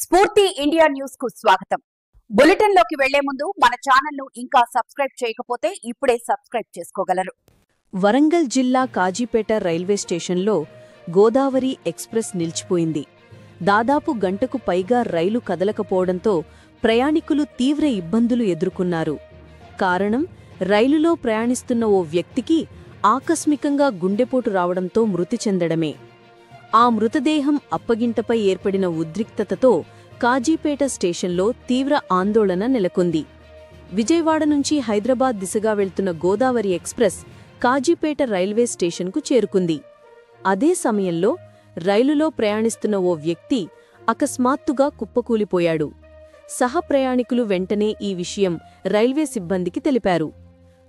స్ఫూర్తి India news కు స్వాగతం. బులెటిన్ లోకి వెళ్లే ముందు మన ఛానల్ ను ఇంకా సబ్స్క్రైబ్ చేయకపోతే ఇప్పుడే సబ్స్క్రైబ్ చేసుకోగలరు. వరంగల్ జిల్లా కాజీపేట రైల్వే స్టేషన్లో గోదావరి ఎక్స్ప్రెస్ నిలిచిపోయింది. దాదాపు గంటకు పైగా రైలు కదలకపోవడంతో ప్రయాణికులు తీవ్ర ఇబ్బందులు ఎదుర్కొన్నారు. కారణం, రైలులో ప్రయాణిస్తున్న ఓ వ్యక్తికి ఆకస్మికంగా గుండెపోటు రావడంతో మృతి చెందడమే. ఆ మృతదేహం అప్పగింటపై ఏర్పడిన ఉద్రిక్తతతో కాజీపేట స్టేషన్లో తీవ్ర ఆందోళన నెలకొంది. విజయవాడ నుంచి హైదరాబాద్ దిశగా వెళ్తున్న గోదావరి ఎక్స్ప్రెస్ కాజీపేట రైల్వే స్టేషన్కు చేరుకుంది. అదే సమయంలో రైలులో ప్రయాణిస్తున్న ఓ వ్యక్తి అకస్మాత్తుగా కుప్పకూలిపోయాడు. సహప్రయాణికులు వెంటనే ఈ విషయం రైల్వే సిబ్బందికి తెలిపారు.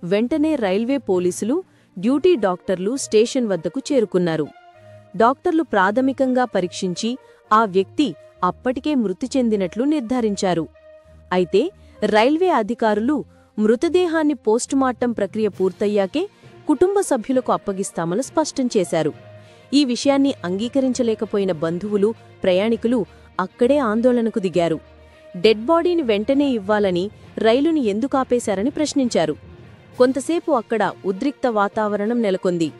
వెంటనే రైల్వే పోలీసులు, డ్యూటీ డాక్టర్లు స్టేషన్ వద్దకు చేరుకున్నారు. డాక్టర్లు ప్రాథమికంగా పరీక్షించి ఆ వ్యక్తి అప్పటికే మృతి చెందినట్లు నిర్ధారించారు. అయితే రైల్వే అధికారులు మృతదేహాన్ని పోస్టుమార్టం ప్రక్రియ పూర్తయ్యాకే కుటుంబ సభ్యులకు అప్పగిస్తామని స్పష్టం చేశారు. ఈ విషయాన్ని అంగీకరించలేకపోయిన బంధువులు, ప్రయాణికులు అక్కడే ఆందోళనకు దిగారు. డెడ్ బాడీని వెంటనే ఇవ్వాలని రైలుని ఎందుకాపేశారని ప్రశ్నించారు. కొంతసేపు అక్కడ ఉద్రిక్త వాతావరణం నెలకొంది.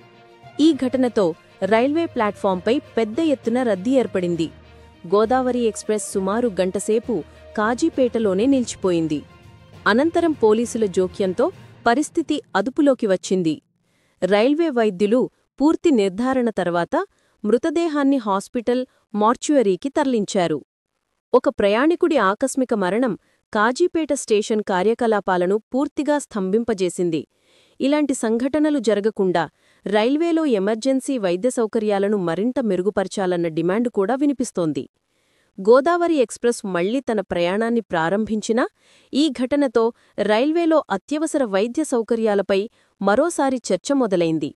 ఈ ఘటనతో రైల్వే ప్లాట్ఫాంపై పెద్ద ఎత్తున రద్దీ ఏర్పడింది. గోదావరి ఎక్స్ప్రెస్ సుమారు గంటసేపు కాజీపేటలోనే నిలిచిపోయింది. అనంతరం పోలీసుల జోక్యంతో పరిస్థితి అదుపులోకి వచ్చింది. రైల్వే వైద్యులు పూర్తి నిర్ధారణ తర్వాత మృతదేహాన్ని హాస్పిటల్ మార్చ్యువరీకి తరలించారు. ఒక ప్రయాణికుడి ఆకస్మిక మరణం కాజీపేట స్టేషన్ కార్యకలాపాలను పూర్తిగా స్తంభింపజేసింది. ఇలాంటి సంఘటనలు జరగకుండా రైల్వేలో ఎమర్జెన్సీ వైద్య సౌకర్యాలను మరింత మెరుగుపరచాలన్న డిమాండ్ కూడా వినిపిస్తోంది. గోదావరి ఎక్స్ప్రెస్ మళ్లీ తన ప్రయాణాన్ని ప్రారంభించినా ఈ ఘటనతో రైల్వేలో అత్యవసర వైద్య సౌకర్యాలపై మరోసారి చర్చ మొదలైంది.